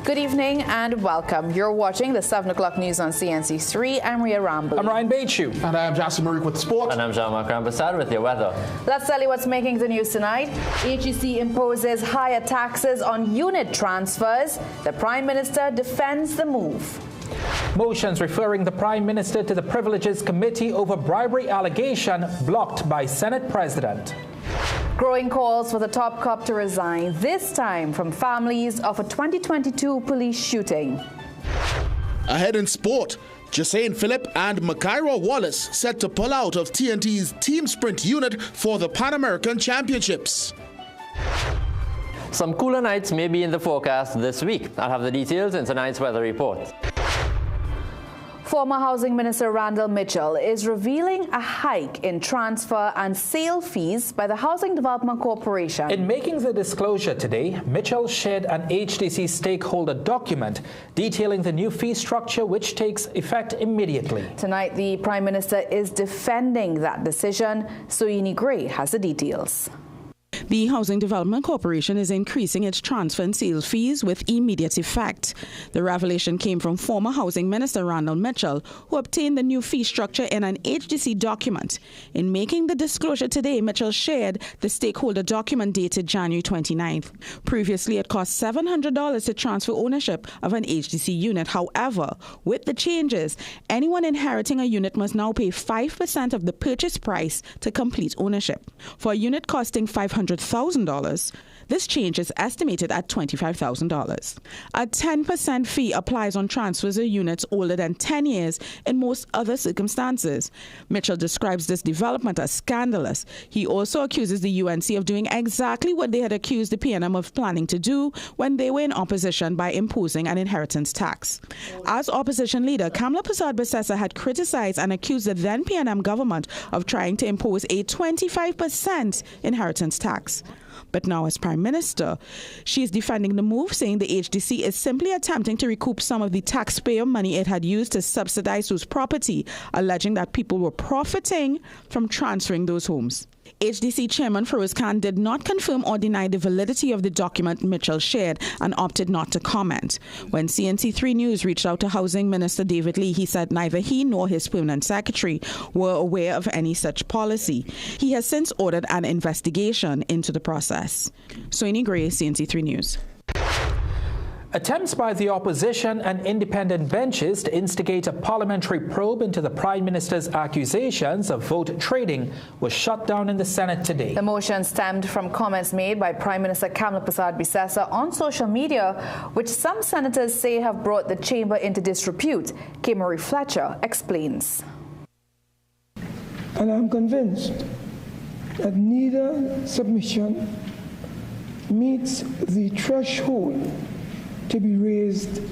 Good evening and welcome. You're watching the 7 o'clock news on CNC3. I'm Ria Ramble. I'm Ryan Bachu. And I'm Jasper Marik with sport. And I'm Jean-Marc Azad with your weather. Let's tell you what's making the news tonight. HEC imposes higher taxes on unit transfers. The Prime Minister defends the move. Motions referring the Prime Minister to the Privileges Committee over bribery allegation blocked by Senate President. Growing calls for the top cop to resign, this time from families of a 2022 police shooting. Ahead in sport, Jacane Phillip and Makaira Wallace set to pull out of TNT's team sprint unit for the Pan American Championships. Some cooler nights may be in the forecast this week. I'll have the details in tonight's weather report. Former Housing Minister Randall Mitchell is revealing a hike in transfer and sale fees by the Housing Development Corporation. In making the disclosure today, Mitchell shared an HDC stakeholder document detailing the new fee structure which takes effect immediately. Tonight, the Prime Minister is defending that decision. Soini Gray has the details. The Housing Development Corporation is increasing its transfer and sale fees with immediate effect. The revelation came from former Housing Minister Randall Mitchell, who obtained the new fee structure in an HDC document. In making the disclosure today, Mitchell shared the stakeholder document dated January 29th. Previously, it cost $700 to transfer ownership of an HDC unit. However, with the changes, anyone inheriting a unit must now pay 5% of the purchase price to complete ownership. For a unit costing $500,000, this change is estimated at $25,000. A 10% fee applies on transfers of units older than 10 years in most other circumstances. Mitchell describes this development as scandalous. He also accuses the UNC of doing exactly what they had accused the PNM of planning to do when they were in opposition by imposing an inheritance tax. As opposition leader, Kamla Persad-Bissessar had criticized and accused the then PNM government of trying to impose a 25% inheritance tax. But now as Prime Minister, she is defending the move, saying the HDC is simply attempting to recoup some of the taxpayer money it had used to subsidize those property, alleging that people were profiting from transferring those homes. HDC Chairman Feroz Khan did not confirm or deny the validity of the document Mitchell shared and opted not to comment. When CNC3 News reached out to Housing Minister David Lee, he said neither he nor his permanent secretary were aware of any such policy. He has since ordered an investigation into the process. Soini Gray, CNC3 News. Attempts by the opposition and independent benches to instigate a parliamentary probe into the Prime Minister's accusations of vote trading was shut down in the Senate today. The motion stemmed from comments made by Prime Minister Kamla Persad-Bissessar on social media, which some senators say have brought the chamber into disrepute. K. Marie Fletcher explains. And I'm convinced that neither submission meets the threshold to be raised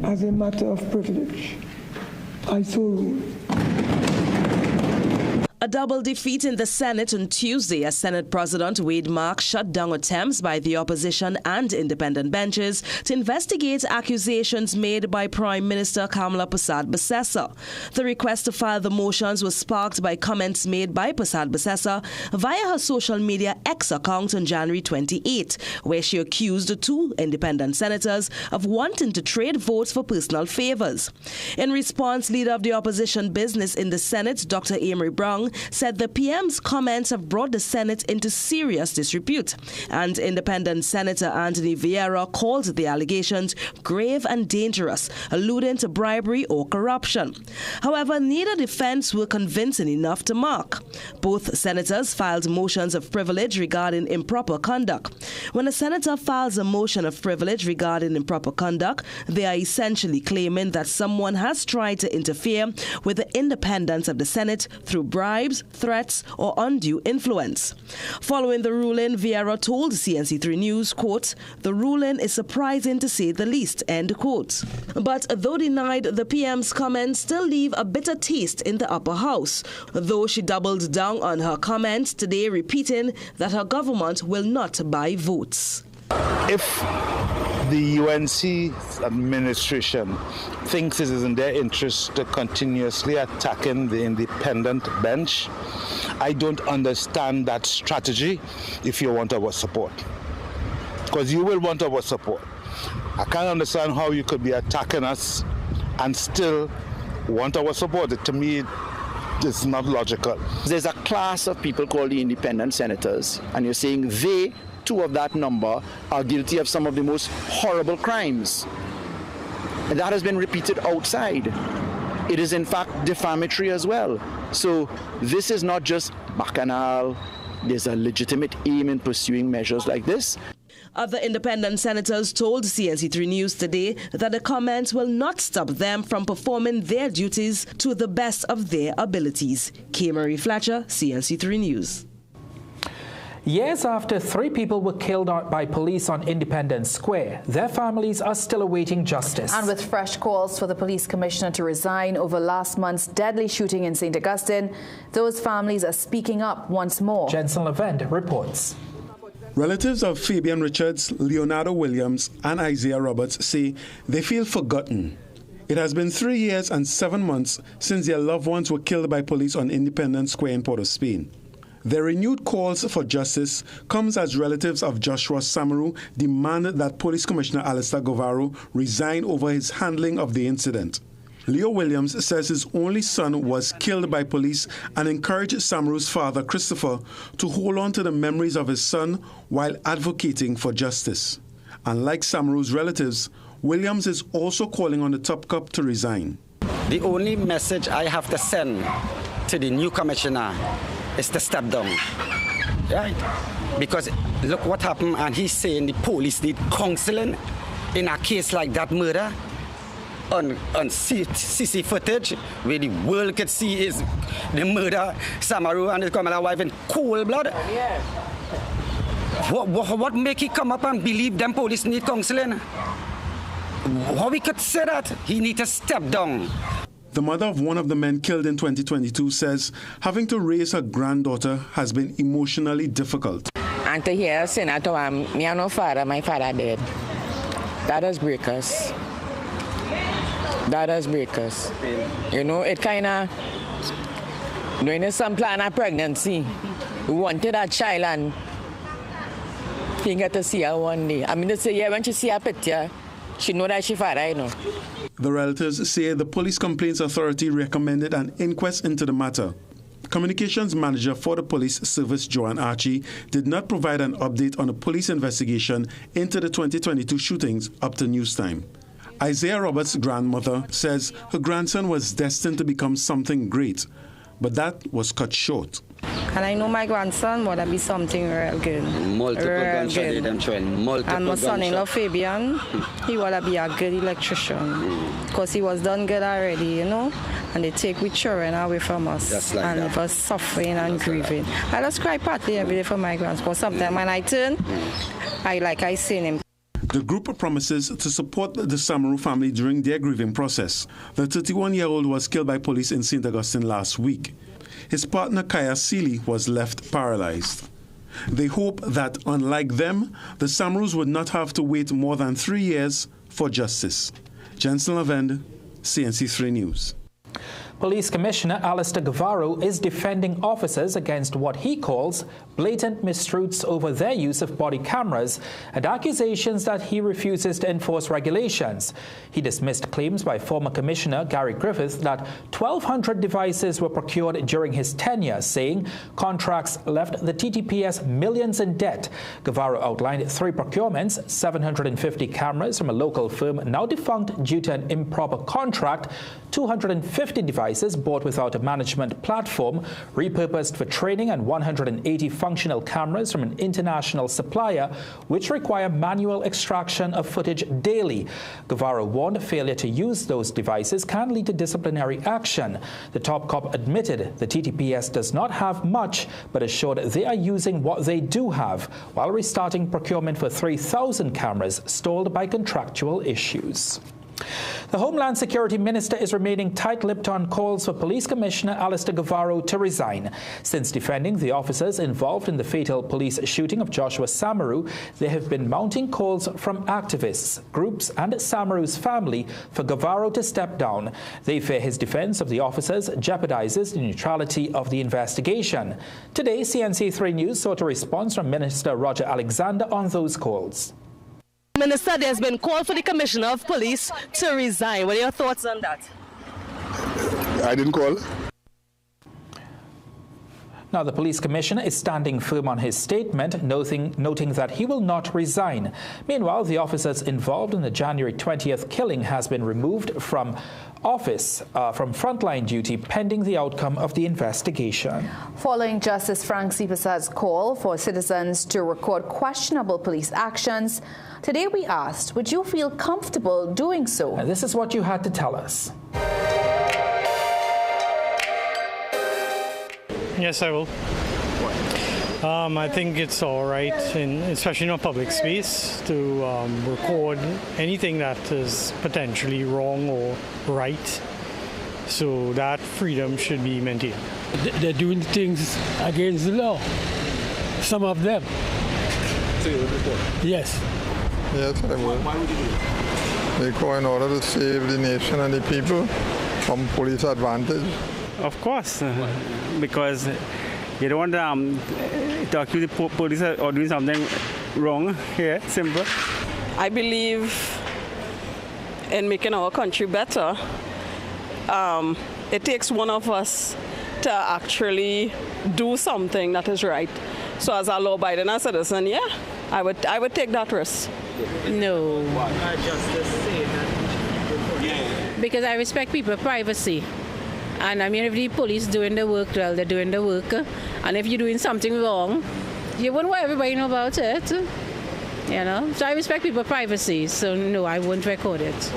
as a matter of privilege. I so rule. A double defeat in the Senate on Tuesday as Senate President Wade Mark shut down attempts by the opposition and independent benches to investigate accusations made by Prime Minister Kamla Persad-Bissessar. The request to file the motions was sparked by comments made by Persad-Bissessar via her social media X account on January 28, where she accused two independent senators of wanting to trade votes for personal favors. In response, Leader of the Opposition Business in the Senate, Dr. Amory Brown, said the PM's comments have brought the Senate into serious disrepute, and independent Senator Anthony Vieira called the allegations grave and dangerous, alluding to bribery or corruption. However, neither defense were convincing enough to mark. Both senators filed motions of privilege regarding improper conduct. When a senator files a motion of privilege regarding improper conduct, they are essentially claiming that someone has tried to interfere with the independence of the Senate through bribes, threats, or undue influence. Following the ruling, Vieira told CNC3 News, quote, "The ruling is surprising to say the least," end quote. But though denied, the PM's comments still leave a bitter taste in the upper house, though she doubled down on her comments today, repeating that her government will not buy votes. If the UNC administration thinks it is in their interest to continuously attacking the independent bench, I don't understand that strategy if you want our support. Because you will want our support. I can't understand how you could be attacking us and still want our support. To me, it's not logical. There's a class of people called the independent senators, and you're saying they, two of that number, are guilty of some of the most horrible crimes. And that has been repeated outside. It is in fact defamatory as well. So this is not just bacchanal. There's a legitimate aim in pursuing measures like this. Other independent senators told CNC3 News today that the comments will not stop them from performing their duties to the best of their abilities. K. Marie Fletcher, CNC3 News. Years after 3 people were killed by police on Independence Square, their families are still awaiting justice. And with fresh calls for the police commissioner to resign over last month's deadly shooting in St. Augustine, those families are speaking up once more. Jensen Lavende reports. Relatives of Fabian Richards, Leonardo Williams and Isaiah Roberts say they feel forgotten. It has been 3 years and 7 months since their loved ones were killed by police on Independence Square in Port of Spain. Their renewed calls for justice comes as relatives of Joshua Samaru demand that Police Commissioner Alistair Guevara resign over his handling of the incident. Leo Williams says his only son was killed by police and encouraged Samaru's father, Christopher, to hold on to the memories of his son while advocating for justice. Unlike Samaru's relatives, Williams is also calling on the top cop to resign. The only message I have to send to the new commissioner is to step down, right? Because look what happened, and he's saying the police need counseling in a case like that murder on CC footage where the world could see is the murder Samaru and his Kamala wife in cold blood. Yeah. What make he come up and believe them police need counseling? How we could say that? He need to step down. The mother of one of the men killed in 2022 says having to raise her granddaughter has been emotionally difficult. And to hear Senator, me and no father, my father dead. That does break us. That does break us. You know, it kind of, doing some plan of pregnancy. We wanted a child and didn't get to see her one day. I mean, they say, yeah, when she see her picture, she know that she father, you know. The relatives say the Police Complaints Authority recommended an inquest into the matter. Communications manager for the police service, Joanne Archie, did not provide an update on the police investigation into the 2022 shootings up to news time. Isaiah Roberts' grandmother says her grandson was destined to become something great, but that was cut short. And I know my grandson would be something real good. Multiple gunshots, and my son-in-law Fabian, he would be a good electrician because he was done good already, you know. And they take with children away from us. Just like and that. It was suffering and grieving. I just cry partly every day for my grandson because sometimes when I turn, I seen him. The group promises to support the Samaru family during their grieving process. The 31-year-old was killed by police in St. Augustine last week. His partner, Kaya Seeley, was left paralyzed. They hope that, unlike them, the Samarus would not have to wait more than 3 years for justice. Jensen Lavende, CNC3 News. Police Commissioner Alistair Guevara is defending officers against what he calls blatant mistruths over their use of body cameras and accusations that he refuses to enforce regulations. He dismissed claims by former Commissioner Gary Griffith that 1,200 devices were procured during his tenure, saying contracts left the TTPS millions in debt. Guevara outlined 3 procurements, 750 cameras from a local firm now defunct due to an improper contract, 250 devices bought without a management platform, repurposed for training, and 180 functional cameras from an international supplier, which require manual extraction of footage daily. Guevara warned failure to use those devices can lead to disciplinary action. The top cop admitted the TTPS does not have much, but assured they are using what they do have, while restarting procurement for 3,000 cameras stalled by contractual issues. The Homeland Security Minister is remaining tight-lipped on calls for Police Commissioner Alistair Guevara to resign. Since defending the officers involved in the fatal police shooting of Joshua Samaru, there have been mounting calls from activists, groups and Samaru's family for Guevara to step down. They fear his defense of the officers jeopardizes the neutrality of the investigation. Today, CNC3 News sought a response from Minister Roger Alexander on those calls. Minister, there's been call for the Commissioner of Police to resign. What are your thoughts on that? I didn't call. Now, the police commissioner is standing firm on his statement, noting that he will not resign. Meanwhile, the officers involved in the January 20th killing has been removed from office from frontline duty pending the outcome of the investigation. Following Justice Frank C. Prasad's call for citizens to record questionable police actions, today we asked, would you feel comfortable doing so? And this is what you had to tell us. Yes, I will. I think it's all right, especially in a public space, to record anything that is potentially wrong or right. So that freedom should be maintained. They're doing things against the law. Some of them. So you would report? Yes. Yes, I would. Why would you do it? Because in order to save the nation and the people from police advantage. Of course, because you don't want to accuse the police or doing something wrong here. Simple. I believe in making our country better. It takes one of us to actually do something that is right. So as a law-abiding citizen, yeah, I would take that risk. No. Why? Justice say that. Because I respect people's privacy. And I mean, if the police doing the work, well, they're doing the work. And if you're doing something wrong, you wouldn't want everybody to know about it. You know? So I respect people's privacy. So no, I wouldn't record it.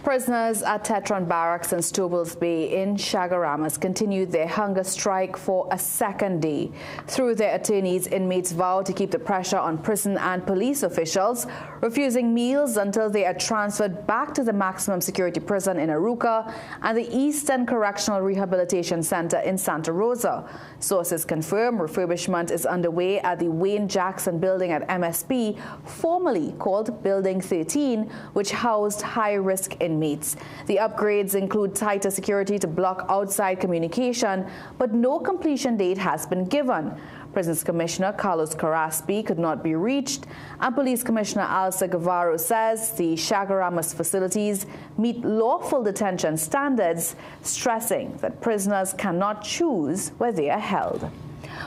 Prisoners at Tetron Barracks in Stoubles Bay in Chagaramas continued their hunger strike for a second day. Through their attorneys, inmates vowed to keep the pressure on prison and police officials, refusing meals until they are transferred back to the maximum security prison in Aruca and the Eastern Correctional Rehabilitation Center in Santa Rosa. Sources confirm refurbishment is underway at the Wayne Jackson building at MSP, formerly called Building 13, which housed high-risk inmates. The upgrades include tighter security to block outside communication, but no completion date has been given. Prisons Commissioner Carlos Carraspi could not be reached, and Police Commissioner Alsa Guevara says the Chagaramas facilities meet lawful detention standards, stressing that prisoners cannot choose where they are held.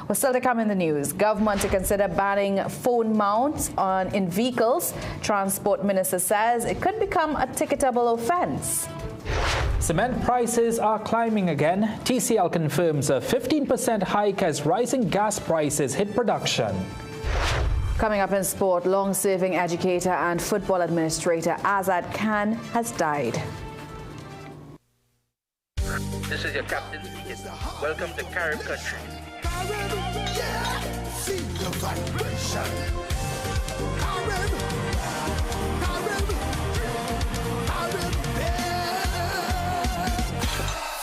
Well, still to come in the news, government to consider banning phone mounts in vehicles. Transport Minister says it could become a ticketable offense. Cement prices are climbing again. TCL confirms a 15% hike as rising gas prices hit production. Coming up in sport, long-serving educator and football administrator Azad Khan has died. This is your captain speaking. Welcome to Carib country. Yeah, feel the vibration. Carib, Carib, Carib, yeah.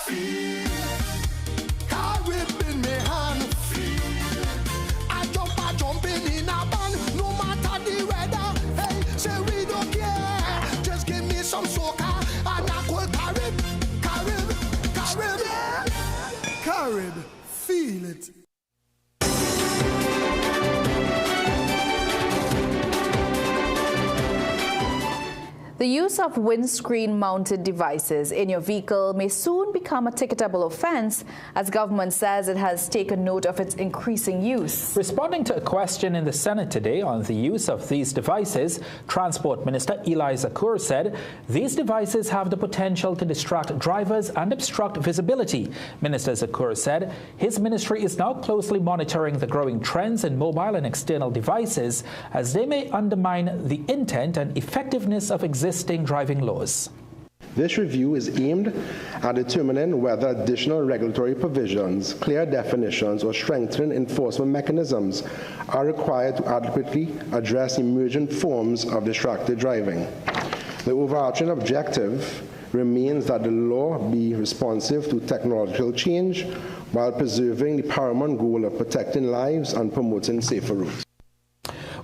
Feel Carib in me hand. Feel I jumping in a band, no matter the weather. Hey, say we don't care. Just give me some soca and I call Carib, Carib, Carib, yeah. Carib, feel it. The use of windscreen-mounted devices in your vehicle may soon become a ticketable offense, as government says it has taken note of its increasing use. Responding to a question in the Senate today on the use of these devices, Transport Minister Eli Zakur said these devices have the potential to distract drivers and obstruct visibility. Minister Zakur said his ministry is now closely monitoring the growing trends in mobile and external devices, as they may undermine the intent and effectiveness of existing driving laws. This review is aimed at determining whether additional regulatory provisions, clear definitions, or strengthened enforcement mechanisms are required to adequately address emergent forms of distracted driving. The overarching objective remains that the law be responsive to technological change while preserving the paramount goal of protecting lives and promoting safer routes.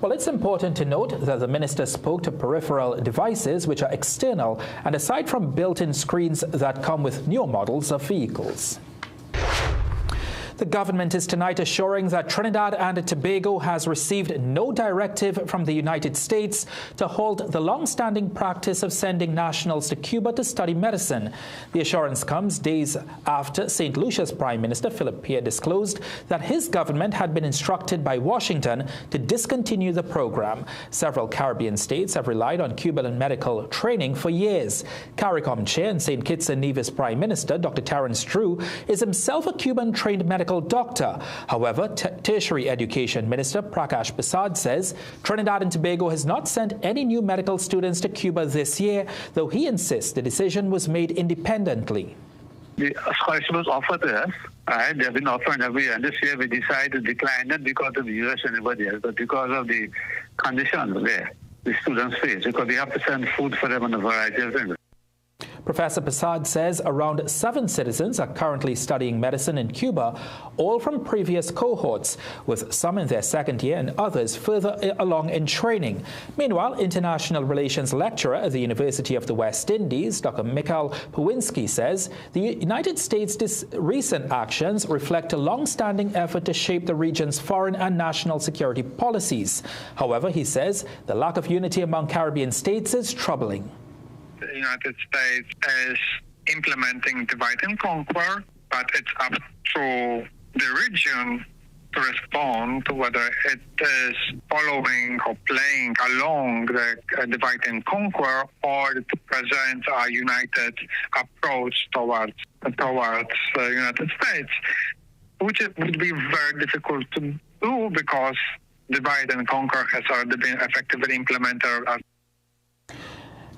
Well, it's important to note that the minister spoke to peripheral devices which are external and aside from built-in screens that come with newer models of vehicles. The government is tonight assuring that Trinidad and Tobago has received no directive from the United States to halt the long-standing practice of sending nationals to Cuba to study medicine. The assurance comes days after St. Lucia's Prime Minister Philip Pierre disclosed that his government had been instructed by Washington to discontinue the program. Several Caribbean states have relied on Cuban medical training for years. CARICOM Chair and St. Kitts and Nevis Prime Minister Dr. Terence Drew is himself a Cuban-trained medical doctor. However, Tertiary Education Minister Prakash Prasad says Trinidad and Tobago has not sent any new medical students to Cuba this year, though he insists the decision was made independently. The scholarship was offered to us. They've been offered every year. And this year we decided to decline, not because of the U.S. or anybody else, but because of the conditions there the students face, because we have to send food for them and a variety of things. Professor Prasad says around 7 citizens are currently studying medicine in Cuba, all from previous cohorts, with some in their second year and others further along in training. Meanwhile, international relations lecturer at the University of the West Indies, Dr. Mikhail Pawinski, says the United States' recent actions reflect a long-standing effort to shape the region's foreign and national security policies. However, he says the lack of unity among Caribbean states is troubling. The United States is implementing divide and conquer, but it's up to the region to respond to whether it is following or playing along the divide and conquer, or to present a united approach towards the United States, which would be very difficult to do because divide and conquer has already been effectively implemented.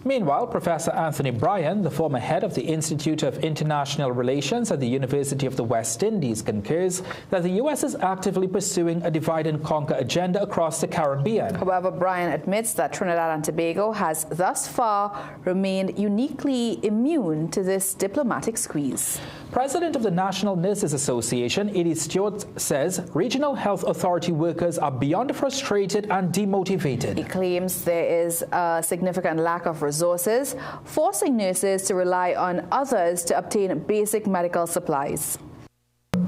Meanwhile, Professor Anthony Bryan, the former head of the Institute of International Relations at the University of the West Indies, concurs that the U.S. is actively pursuing a divide-and-conquer agenda across the Caribbean. However, Bryan admits that Trinidad and Tobago has thus far remained uniquely immune to this diplomatic squeeze. President of the National Nurses Association, Edie Stewart, says regional health authority workers are beyond frustrated and demotivated. He claims there is a significant lack of resources, forcing nurses to rely on others to obtain basic medical supplies.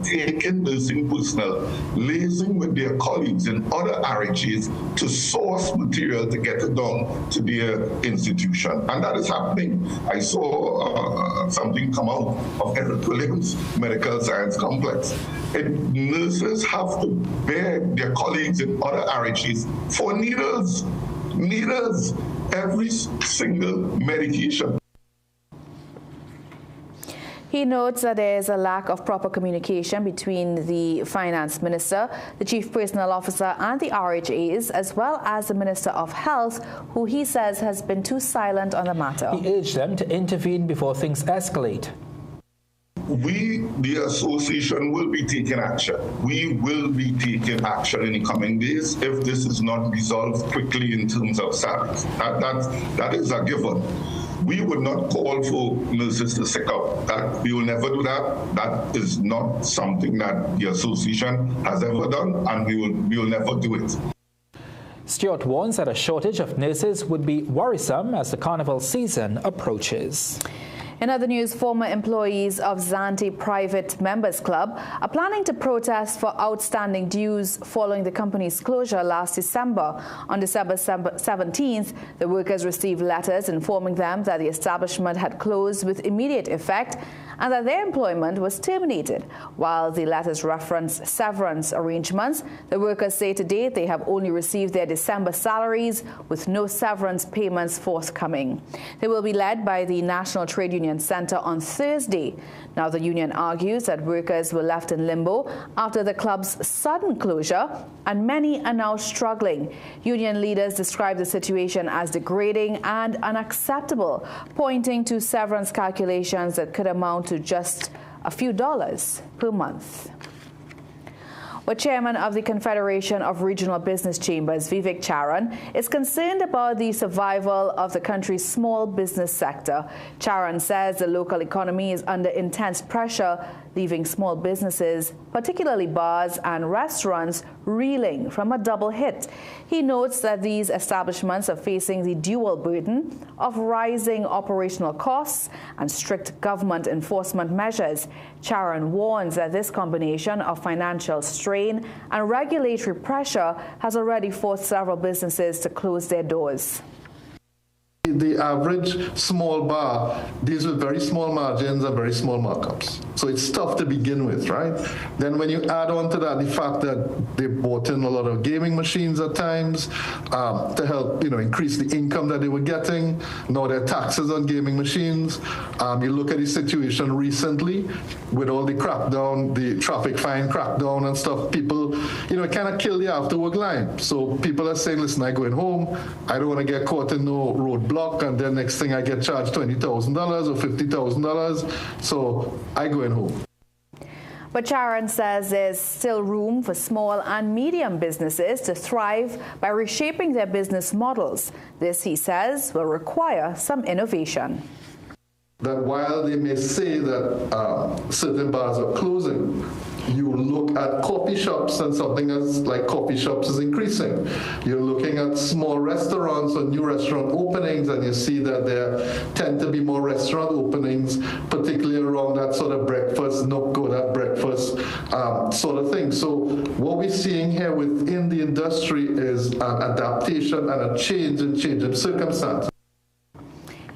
Taking nursing personnel, liaising with their colleagues in other RHAs to source material to get it down to their institution. And that is happening. I saw something come out of Edward Williams Medical Science Complex. Nurses have to beg their colleagues in other RHAs for needles, every single medication. He notes that there is a lack of proper communication between the finance minister, the chief personnel officer and the RHAs, as well as the Minister of Health, who he says has been too silent on the matter. He urged them to intervene before things escalate. We, the association, will be taking action. We will be taking action in the coming days if this is not resolved quickly in terms of salaries. That is a given. We would not call for nurses to sick out. We will never do that. That is not something that the association has ever done, and we will never do it. Stewart warns that a shortage of nurses would be worrisome as the Carnival season approaches. In other news, former employees of Zante Private Members Club are planning to protest for outstanding dues following the company's closure last December. On December 17th, the workers received letters informing them that the establishment had closed with immediate effect and that their employment was terminated. While the letters reference severance arrangements, the workers say to date they have only received their December salaries with no severance payments forthcoming. They will be led by the National Trade Union Center on Thursday. Now, the union argues that workers were left in limbo after the club's sudden closure, and many are now struggling. Union leaders describe the situation as degrading and unacceptable, pointing to severance calculations that could amount to just a few dollars per month. Well, Chairman of the Confederation of Regional Business Chambers, Vivek Charan, is concerned about the survival of the country's small business sector. Charan says the local economy is under intense pressure leaving small businesses, particularly bars and restaurants, reeling from a double hit. He notes that these establishments are facing the dual burden of rising operational costs and strict government enforcement measures. Charan warns that this combination of financial strain and regulatory pressure has already forced several businesses to close their doors. The average small bar deals with very small margins and very small markups. So it's tough to begin with, right? Then when you add on to that the fact that they bought in a lot of gaming machines at times to help, increase the income that they were getting. Now there are taxes on gaming machines. You look at the situation recently with all the crackdown, the traffic fine crackdown and stuff, people, it kind of kill the after work line. So people are saying, listen, I'm going home. I don't want to get caught in no roadblock. And then next thing I get charged $20,000 or $50,000. So I go home. But Charan says there's still room for small and medium businesses to thrive by reshaping their business models. This, he says, will require some innovation. That while they may say that certain bars are closing, you look at coffee shops and something as like coffee shops is increasing. You're looking at small restaurants or new restaurant openings, and you see that there tend to be more restaurant openings, particularly around that sort of breakfast, no-go, that breakfast sort of thing. So what we're seeing here within the industry is an adaptation and a change in circumstances.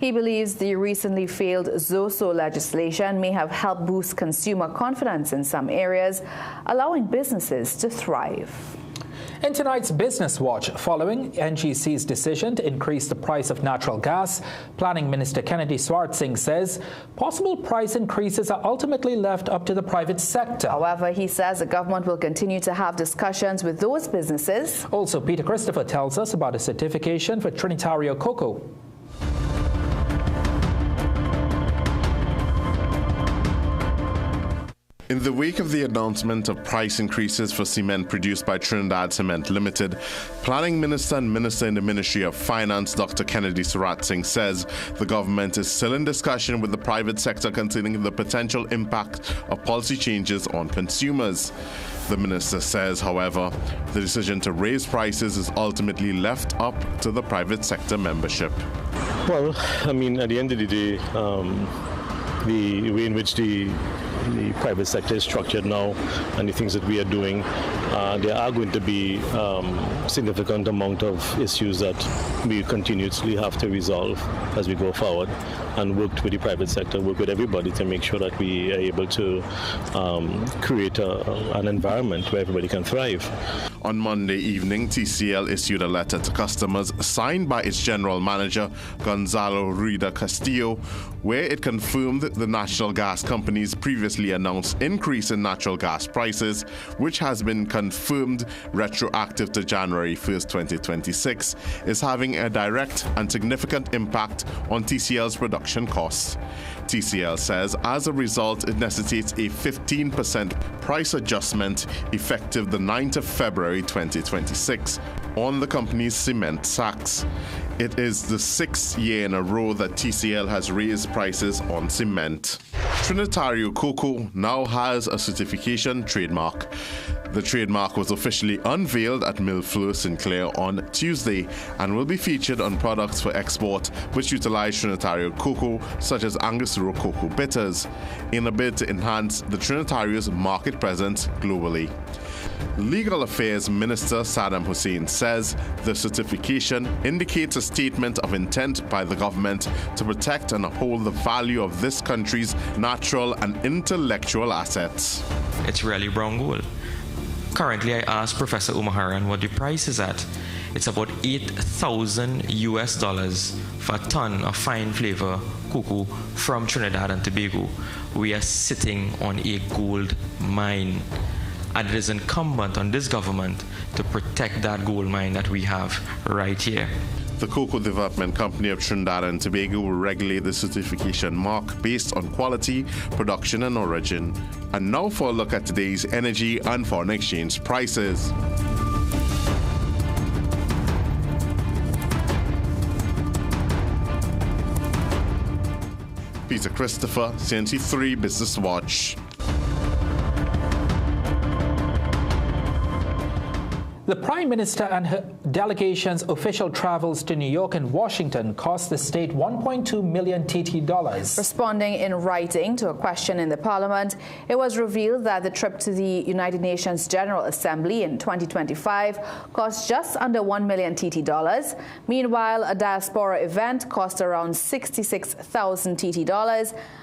He believes the recently failed ZOSO legislation may have helped boost consumer confidence in some areas, allowing businesses to thrive. In tonight's Business Watch, following NGC's decision to increase the price of natural gas, Planning Minister Kennedy Swartzing says possible price increases are ultimately left up to the private sector. However, he says the government will continue to have discussions with those businesses. Also, Peter Christopher tells us about a certification for Trinitario cocoa. In the wake of the announcement of price increases for cement produced by Trinidad Cement Limited, Planning Minister and Minister in the Ministry of Finance, Dr. Kennedy Swartzing, says the government is still in discussion with the private sector concerning the potential impact of policy changes on consumers. The minister says, however, the decision to raise prices is ultimately left up to the private sector membership. Well, I mean, at the end of the day, the way in which the private sector is structured now and the things that we are doing, there are going to be significant amount of issues that we continuously have to resolve as we go forward, and work with the private sector, work with everybody to make sure that we are able to create an environment where everybody can thrive. On Monday evening, TCL issued a letter to customers signed by its general manager, Gonzalo Ruida Castillo, where it confirmed the National Gas Company's previously announced increase in natural gas prices, which has been confirmed retroactive to January 1st, 2026, is having a direct and significant impact on TCL's production costs. TCL says as a result, it necessitates a 15% price adjustment effective the 9th of February 2026 on the company's cement sacks. It is the 6th year in a row that TCL has raised prices on cement. Trinitario Cocoa now has a certification trademark. The trademark was officially unveiled at Millfleur Sinclair on Tuesday and will be featured on products for export which utilize Trinitario cocoa, such as Angus Rococo bitters, in a bid to enhance the Trinitario's market presence globally. Legal Affairs Minister Saddam Hussein says the certification indicates a statement of intent by the government to protect and uphold the value of this country's natural and intellectual assets. It's really brown gold. Currently, I asked Professor Umaharan what the price is at. It's about $8,000 for a ton of fine flavor cocoa from Trinidad and Tobago. We are sitting on a gold mine, and it is incumbent on this government to protect that gold mine that we have right here. The Cocoa Development Company of Trinidad and Tobago will regulate the certification mark based on quality, production, and origin. And now for a look at today's energy and foreign exchange prices. Peter Christopher, CNC3 Business Watch. The Prime Minister and her delegation's official travels to New York and Washington cost the state $1.2 million TT. Responding in writing to a question in the Parliament, it was revealed that the trip to the United Nations General Assembly in 2025 cost just under $1 million TT. Meanwhile, a diaspora event cost around 66,000 TT.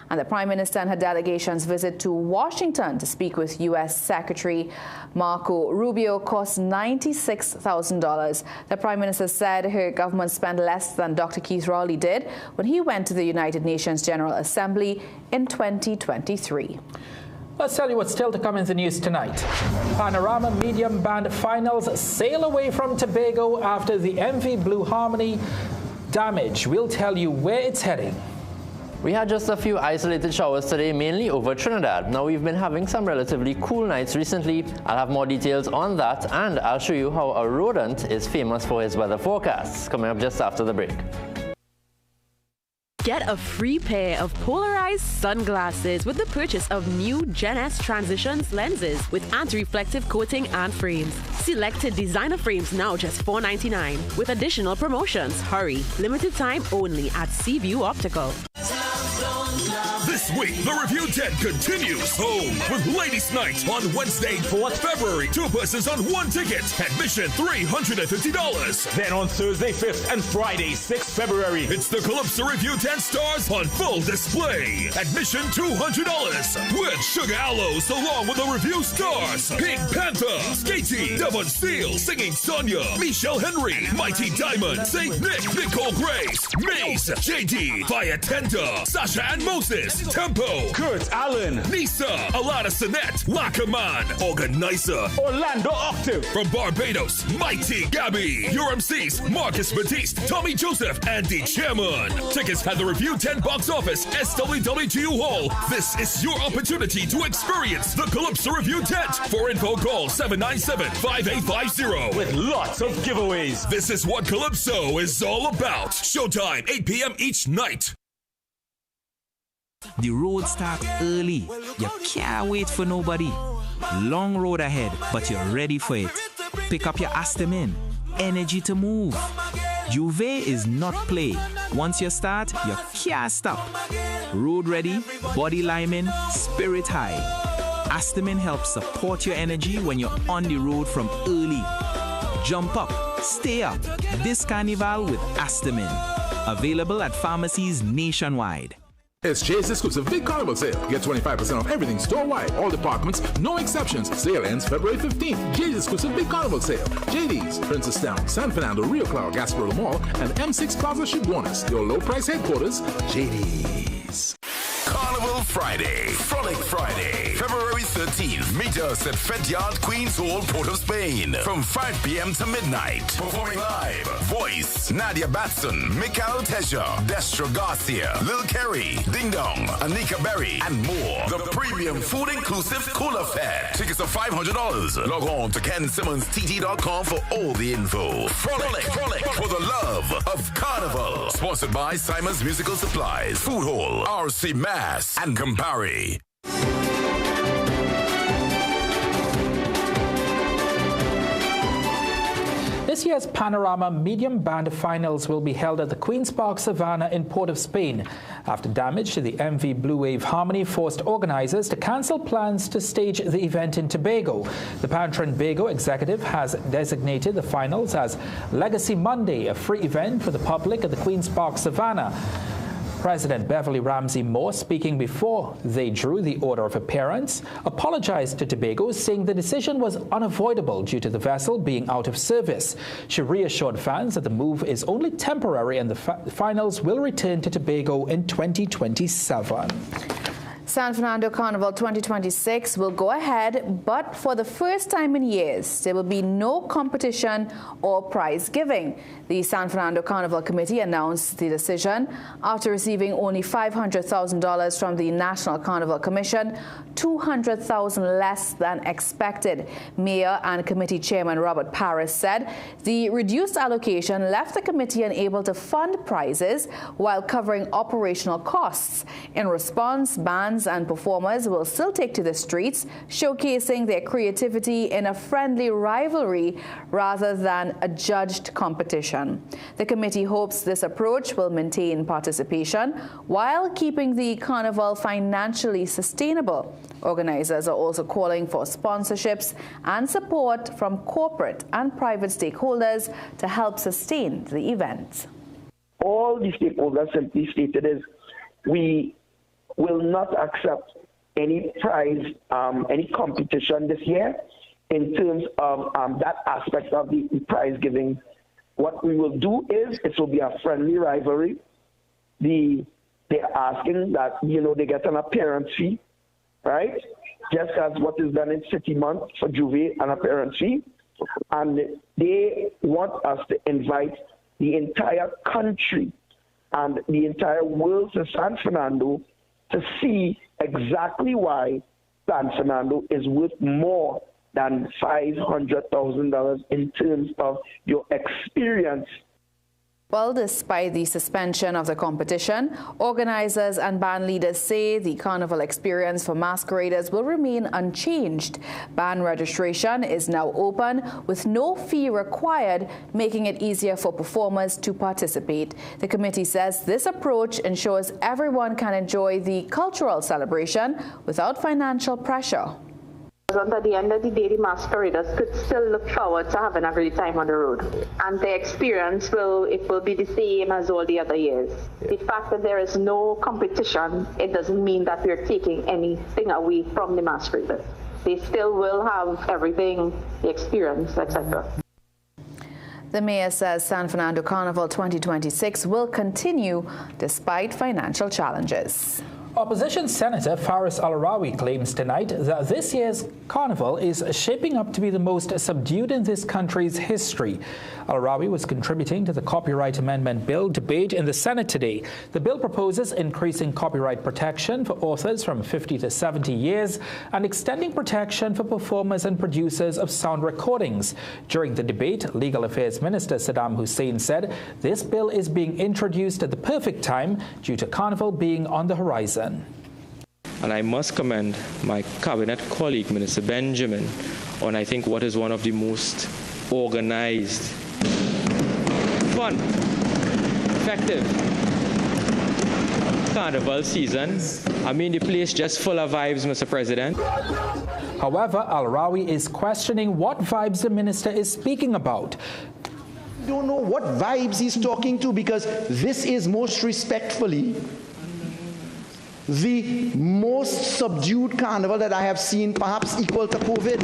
And the Prime Minister and her delegation's visit to Washington to speak with U.S. Secretary Marco Rubio cost $96,000. The Prime Minister said her government spent less than Dr. Keith Rowley did when he went to the United Nations General Assembly in 2023. Let's tell you what's still to come in the news tonight. Panorama Medium Band Finals sail away from Tobago after the MV Blue Harmony damage. We'll tell you where it's heading. We had just a few isolated showers today, mainly over Trinidad. Now, we've been having some relatively cool nights recently. I'll have more details on that, and I'll show you how a rodent is famous for his weather forecasts, coming up just after the break. Get a free pair of polarized sunglasses with the purchase of new Gen S Transitions lenses with anti-reflective coating and frames. Selected designer frames now just $4.99 with additional promotions. Hurry, limited time only at Seaview Optical. This week, the Review 10 continues home with Ladies' Night on Wednesday, 4th February. 2 persons on 1 ticket. Admission $350. Then on Thursday, 5th and Friday, 6th February, it's the Calypso Review 10 stars on full display. Admission $200 with Sugar Aloes along with the Review stars. Pink Panther, Skatey, Devon Steele, Singing Sonia, Michelle Henry, Mighty Diamond, Saint Nick, Nicole Grace, Maze, JD, Fire Tender, Sasha and Moses, Tempo, Kurt Allen, Nisa, Alana Sinette, Lackaman, Organizer, Orlando Octave. From Barbados, Mighty Gabby, your MCs, Marcus Batiste, Tommy Joseph, and the Chairman. Tickets at the Review 10 box office, SWWGU Hall. This is your opportunity to experience the Calypso Review tent. For info, call 797-5850. With lots of giveaways. This is what Calypso is all about. Showtime, 8 p.m. each night. The road starts early. You can't wait for nobody. Long road ahead, but you're ready for it. Pick up your Astamin. Energy to move. Juve is not play. Once you start, you can't stop. Road ready, body lineman, spirit high. Astamin helps support your energy when you're on the road from early. Jump up, stay up. This Carnival with Astamin. Available at pharmacies nationwide. It's Jay's exclusive Big Carnival sale. Get 25% off everything store-wide. All departments, no exceptions. Sale ends February 15th. Jay's exclusive Big Carnival sale. JD's, Princestown, San Fernando, Rio Claro, Gasparilla Mall, and M6 Plaza Shibuonas. Your low-price headquarters, JD's. Carnival Friday, Frolic Friday, February 13th. Meet us at Fete Yard, Queen's Hall, Port of Spain, from 5 p.m. to midnight. Performing live, Voice, Nadia Batson, Mikael Teja, Destro Garcia, Lil Kerry, Ding Dong, Anika Berry, and more. The premium food-inclusive Cooler Fair. Tickets are $500. Log on to KenSimmonsTT.com for all the info. Frolic for the love of Carnival. Sponsored by Simon's Musical Supplies, Food Hall, RC Mass, and Campari. This year's Panorama Medium Band Finals will be held at the Queen's Park Savannah in Port of Spain after damage to the MV Blue Wave Harmony forced organizers to cancel plans to stage the event in Tobago. The Trinbago executive has designated the finals as Legacy Monday, a free event for the public at the Queen's Park Savannah. President Beverly Ramsey Moore, speaking before they drew the order of appearance, apologized to Tobago, saying the decision was unavoidable due to the vessel being out of service. She reassured fans that the move is only temporary and the finals will return to Tobago in 2027. San Fernando Carnival 2026 will go ahead, but for the first time in years, there will be no competition or prize giving. The San Fernando Carnival Committee announced the decision after receiving only $500,000 from the National Carnival Commission, $200,000 less than expected. Mayor and committee chairman Robert Paris said the reduced allocation left the committee unable to fund prizes while covering operational costs. In response, bands bands and performers will still take to the streets, showcasing their creativity in a friendly rivalry rather than a judged competition. The committee hopes this approach will maintain participation while keeping the carnival financially sustainable. Organizers are also calling for sponsorships and support from corporate and private stakeholders to help sustain the event. All the stakeholders simply stated is we will not accept any prize, any competition this year in terms of that aspect of the prize giving. What we will do is it will be a friendly rivalry. They're asking that, they get an appearance fee, right? Just as what is done in City Month for Juve, an appearance fee. And they want us to invite the entire country and the entire world to San Fernando to see exactly why San Fernando is worth more than $500,000 in terms of your experience. Well, despite the suspension of the competition, organizers and band leaders say the carnival experience for masqueraders will remain unchanged. Band registration is now open with no fee required, making it easier for performers to participate. The committee says this approach ensures everyone can enjoy the cultural celebration without financial pressure. At the end of the day, the masqueraders could still look forward to having a great time on the road. And the experience will be the same as all the other years. The fact that there is no competition, it doesn't mean that we're taking anything away from the masqueraders. They still will have everything, the experience, etc. The mayor says San Fernando Carnival 2026 will continue despite financial challenges. Opposition Senator Faris Al-Arawi claims tonight that this year's carnival is shaping up to be the most subdued in this country's history. Al-Arawi was contributing to the Copyright Amendment Bill debate in the Senate today. The bill proposes increasing copyright protection for authors from 50 to 70 years and extending protection for performers and producers of sound recordings. During the debate, Legal Affairs Minister Saddam Hussein said this bill is being introduced at the perfect time due to Carnival being on the horizon. And I must commend my cabinet colleague, Minister Benjamin, on I think what is one of the most organized, fun, effective carnival season. I mean, the place just full of vibes, Mr. President. However, Al-Arawi is questioning what vibes the minister is speaking about. Don't know what vibes he's talking to, because this is most respectfully the most subdued carnival that I have seen, perhaps equal to COVID.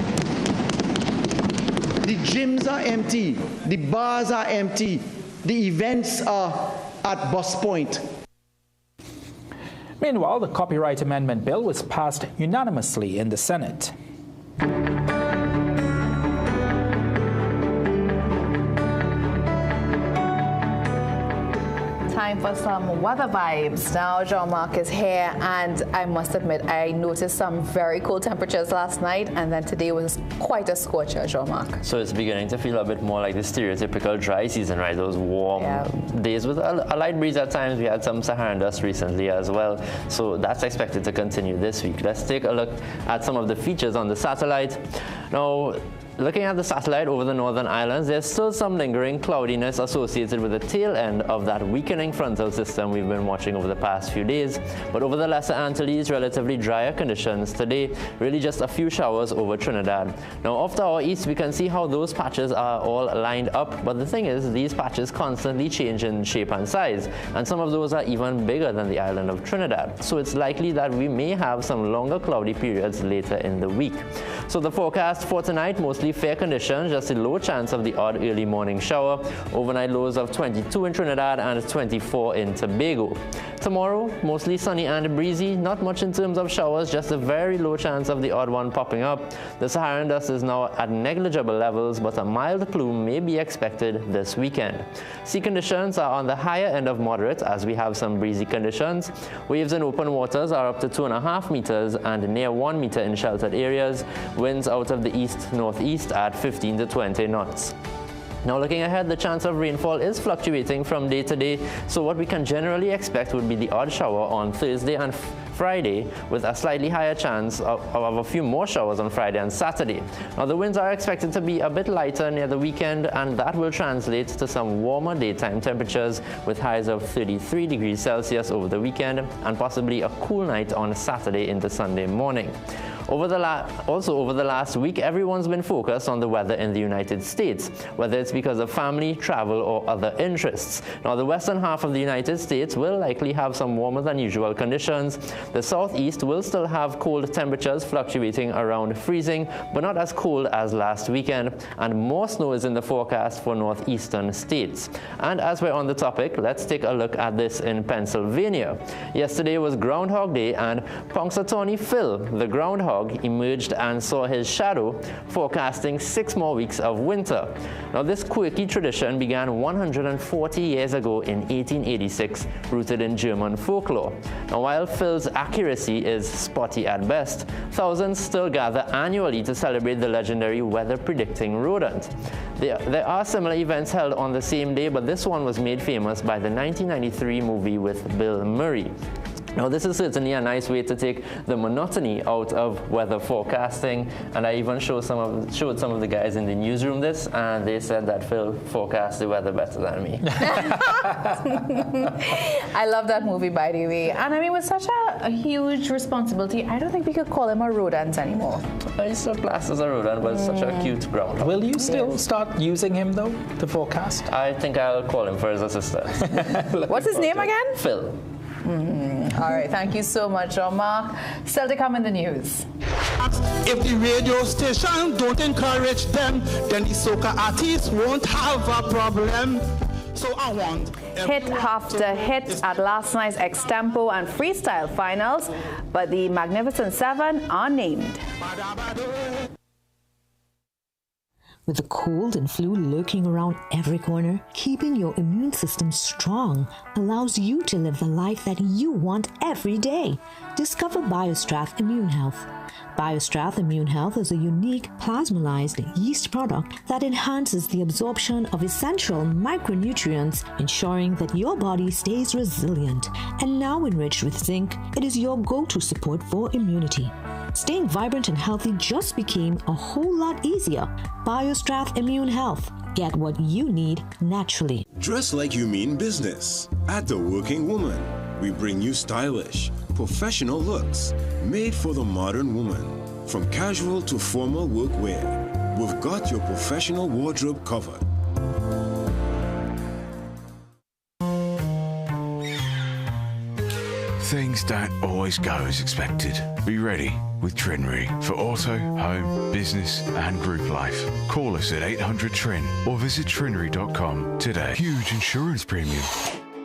The gyms are empty, the bars are empty, the events are at bus point. Meanwhile, the Copyright Amendment Bill was passed unanimously in the Senate. Time for some weather vibes. Now Jean-Marc is here, and I must admit I noticed some very cool temperatures last night, and then today was quite a scorcher, Jean-Marc. So it's beginning to feel a bit more like the stereotypical dry season, right? Those warm days with a light breeze at times. We had some Saharan dust recently as well, so that's expected to continue this week. Let's take a look at some of the features on the satellite. Now, looking at the satellite over the northern islands, there's still some lingering cloudiness associated with the tail end of that weakening frontal system we've been watching over the past few days. But over the Lesser Antilles, relatively drier conditions today, really just a few showers over Trinidad. Now off to our east, we can see how those patches are all lined up, but the thing is, these patches constantly change in shape and size, and some of those are even bigger than the island of Trinidad. So it's likely that we may have some longer cloudy periods later in the week. So the forecast for tonight, mostly fair conditions, just a low chance of the odd early morning shower. Overnight lows of 22 in Trinidad and 24 in Tobago. Tomorrow, mostly sunny and breezy, not much in terms of showers, just a very low chance of the odd one popping up. The Saharan dust is now at negligible levels, but a mild plume may be expected this weekend. Sea conditions are on the higher end of moderate, as we have some breezy conditions. Waves in open waters are up to 2.5 meters and near 1 meter in sheltered areas. Winds out of the east-northeast at 15 to 20 knots. Now looking ahead, the chance of rainfall is fluctuating from day to day, so what we can generally expect would be the odd shower on Thursday and Friday, with a slightly higher chance of a few more showers on Friday and Saturday. Now, the winds are expected to be a bit lighter near the weekend, and that will translate to some warmer daytime temperatures with highs of 33 degrees Celsius over the weekend and possibly a cool night on Saturday into Sunday morning. Also over the last week, everyone's been focused on the weather in the United States, whether it's because of family, travel, or other interests. Now, the western half of the United States will likely have some warmer than usual conditions. The southeast will still have cold temperatures fluctuating around freezing, but not as cold as last weekend, and more snow is in the forecast for northeastern states. And as we're on the topic, let's take a look at this in Pennsylvania. Yesterday was Groundhog Day, and Punxsutawney Phil, the groundhog, emerged and saw his shadow, forecasting 6 more weeks of winter. Now, this quirky tradition began 140 years ago in 1886, rooted in German folklore. Now, while Phil's accuracy is spotty at best, thousands still gather annually to celebrate the legendary weather-predicting rodent. There are similar events held on the same day, but this one was made famous by the 1993 movie with Bill Murray. Now, this is certainly a nice way to take the monotony out of weather forecasting, and I even showed some of the guys in the newsroom this, and they said that Phil forecast the weather better than me. I love that movie, by the way. And I mean, with such a huge responsibility, I don't think we could call him a rodent anymore. He's still classed as a rodent, but it's such a cute groundhog. Will you still start using him, though, to forecast? I think I'll call him for his assistant. What's his name again? Phil. All right, thank you so much, Omar. Still to come in the news. If the radio station don't encourage them, then the soca artists won't have a problem. So I want hit after hit at last night's Extempo and freestyle finals, but the Magnificent Seven are named. With the cold and flu lurking around every corner, keeping your immune system strong allows you to live the life that you want every day. Discover BioStrath Immune Health. BioStrath Immune Health is a unique plasmalized yeast product that enhances the absorption of essential micronutrients, ensuring that your body stays resilient. And now enriched with zinc, it is your go-to support for immunity. Staying vibrant and healthy just became a whole lot easier. BioStrath Immune Health. Get what you need naturally. Dress like you mean business. At The Working Woman, we bring you stylish, professional looks made for the modern woman. From casual to formal workwear, we've got your professional wardrobe covered. Things don't always go as expected. Be ready with Trinry for auto, home, business and group life. Call us at 800-TRIN or visit trinry.com today. Huge insurance premium.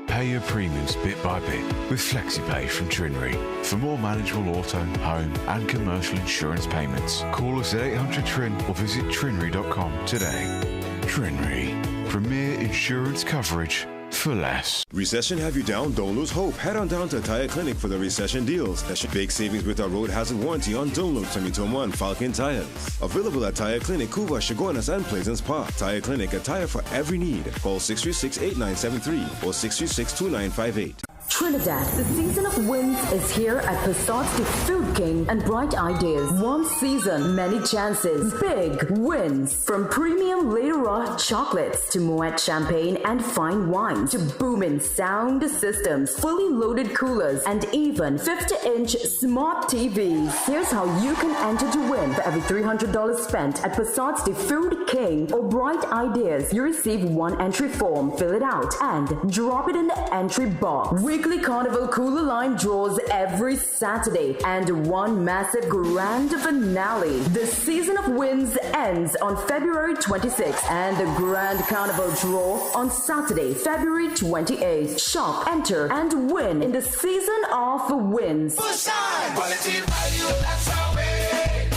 Pay your premiums bit by bit with FlexiPay from Trinry. For more manageable auto, home and commercial insurance payments, call us at 800-TRIN or visit trinry.com today. Trinry. Premier insurance coverage for less. Recession have you down? Don't lose hope. Head on down to Tire Clinic for the recession deals. That should big savings with our road hazard warranty on Dunlop 2021 Falcon tires. Available at Tire Clinic, Cuba, Chaguanas, and Pleasance Park. Tire Clinic, a tire for every need. Call 636-8973 or 636-2958. Trinidad, the season of wins is here at Passat's The Food King and Bright Ideas. One season, many chances, big wins. From premium Leroy chocolates to Moet champagne and fine wine to booming sound systems, fully loaded coolers, and even 50-inch smart TVs. Here's how you can enter to win. For every $300 spent at Passat's The Food King or Bright Ideas, you receive one entry form, fill it out, and drop it in the entry box. Weekly Carnival Cooler Line draws every Saturday and one massive grand finale. The season of wins ends on February 26th and the Grand Carnival draw on Saturday, February 28th. Shop, enter, and win in the season of wins. Push on! Quality value, that's our way.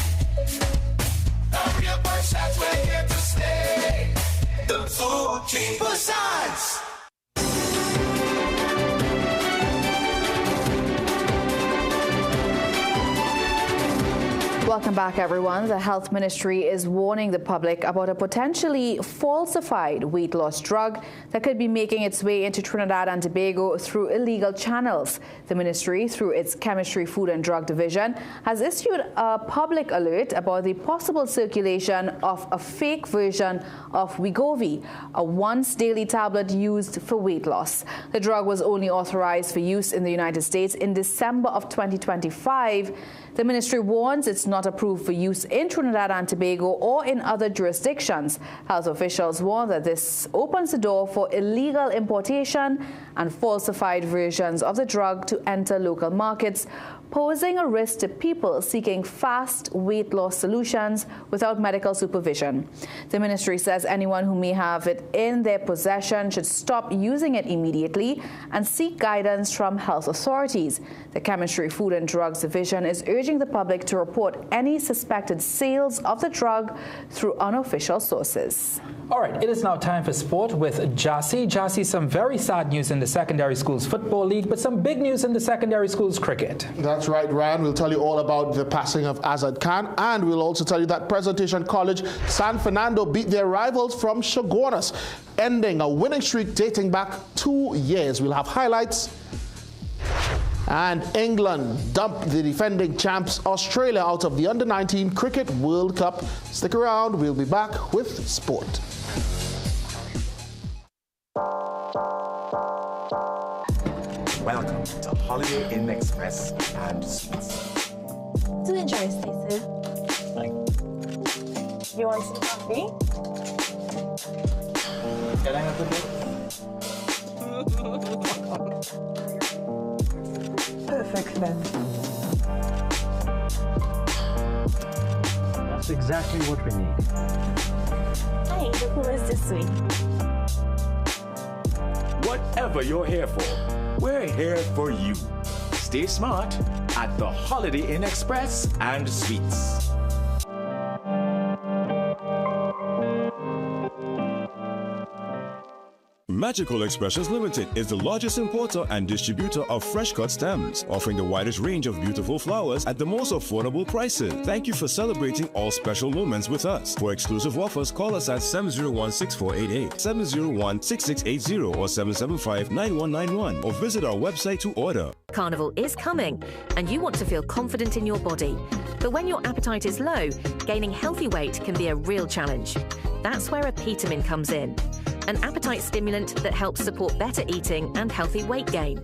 A real push, that's we're here to stay. The Food King. Push on! Welcome back, everyone. The Health Ministry is warning the public about a potentially falsified weight loss drug that could be making its way into Trinidad and Tobago through illegal channels. The ministry, through its Chemistry, Food and Drug Division, has issued a public alert about the possible circulation of a fake version of Wegovy, a once-daily tablet used for weight loss. The drug was only authorized for use in the United States in December of 2025. The ministry warns it's not approved for use in Trinidad and Tobago or in other jurisdictions. Health officials warn that this opens the door for illegal importation and falsified versions of the drug to enter local markets, posing a risk to people seeking fast weight loss solutions without medical supervision. The ministry says anyone who may have it in their possession should stop using it immediately and seek guidance from health authorities. The Chemistry, Food and Drugs Division is urging the public to report any suspected sales of the drug through unofficial sources. All right, it is now time for sport with Jassy. Jassy, some very sad news in the Secondary Schools Football League, but some big news in the Secondary Schools Cricket. That's right, Ryan. We'll tell you all about the passing of Azad Khan, and we'll also tell you that Presentation College San Fernando beat their rivals from Chaguanas, ending a winning streak dating back 2 years. We'll have highlights. And England dumped the defending champs Australia out of the Under-19 Cricket World Cup. Stick around, we'll be back with sport. Welcome to Holiday Inn Express and Suites. Do enjoy, Stacey. You want some coffee? Can I have a bit? Perfect then. That's exactly what we need. Hey, the pool is this way. Whatever you're here for, we're here for you. Stay smart at the Holiday Inn Express and Suites. Magical Expressions Limited is the largest importer and distributor of fresh cut stems, offering the widest range of beautiful flowers at the most affordable prices. Thank you for celebrating all special moments with us. For exclusive offers, call us at 701-6488, 701-6680, or 775-9191, or visit our website to order. Carnival is coming, and you want to feel confident in your body. But when your appetite is low, gaining healthy weight can be a real challenge. That's where a Petamin comes in, an appetite stimulant that helps support better eating and healthy weight gain.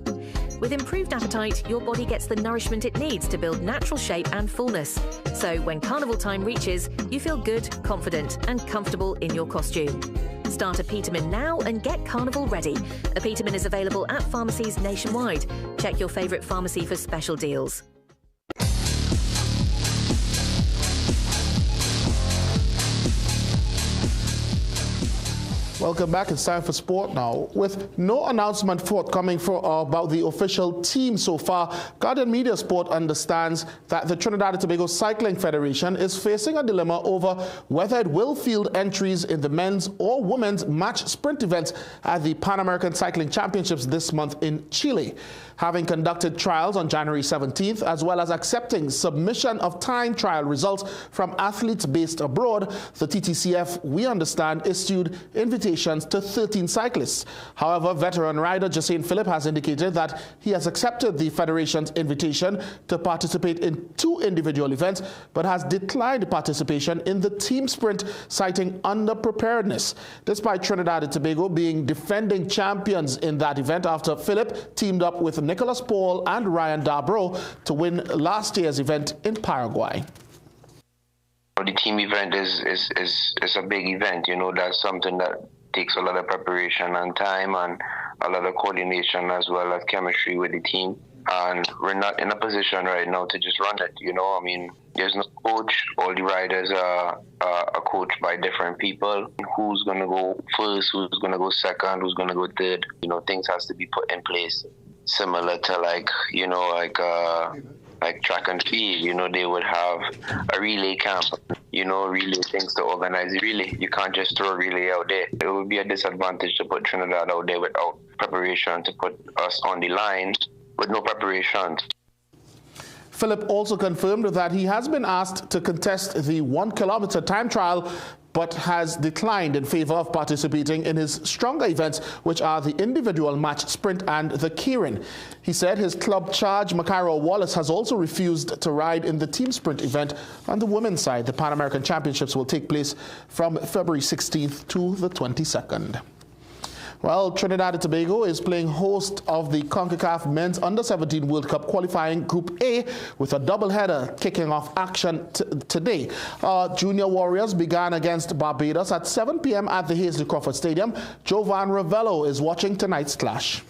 With improved appetite, your body gets the nourishment it needs to build natural shape and fullness. So when carnival time reaches, you feel good, confident and comfortable in your costume. Start a Petamin now and get carnival ready. A Petamin is available at pharmacies nationwide. Check your favourite pharmacy for special deals. Welcome back. It's time for sport now. With no announcement forthcoming about the official team so far, Guardian Media Sport understands that the Trinidad and Tobago Cycling Federation is facing a dilemma over whether it will field entries in the men's or women's match sprint events at the Pan American Cycling Championships this month in Chile. Having conducted trials on January 17th, as well as accepting submission of time trial results from athletes based abroad, the TTCF, we understand, issued invitations to 13 cyclists. However, veteran rider Jacine Phillip has indicated that he has accepted the Federation's invitation to participate in 2 individual events, but has declined participation in the team sprint, citing underpreparedness. Despite Trinidad and Tobago being defending champions in that event after Phillip teamed up with Nicholas Paul and Ryan Darbro to win last year's event in Paraguay. The team event is a big event. You know, that's something that takes a lot of preparation and time and a lot of coordination as well as chemistry with the team. And we're not in a position right now to just run it, you know. I mean, there's no coach. All the riders are coached by different people. Who's going to go first, who's going to go second, who's going to go third. You know, things has to be put in place. Similar to like track and field, you know, they would have a relay camp, you know, relay things to organize the relay. You can't just throw a relay out there. It would be a disadvantage to put Trinidad out there without preparation, to put us on the line with no preparation. Philip also confirmed that he has been asked to contest the 1 kilometer time trial, but has declined in favor of participating in his stronger events, which are the individual match sprint and the keirin. He said his club charge, Macairo Wallace, has also refused to ride in the team sprint event on the women's side. The Pan American Championships will take place from February 16th to the 22nd. Well, Trinidad and Tobago is playing host of the CONCACAF Men's Under-17 World Cup qualifying Group A with a doubleheader kicking off action today. Junior Warriors began against Barbados at 7 p.m. at the Hazley Crawford Stadium. Jovan Ravello is watching tonight's clash.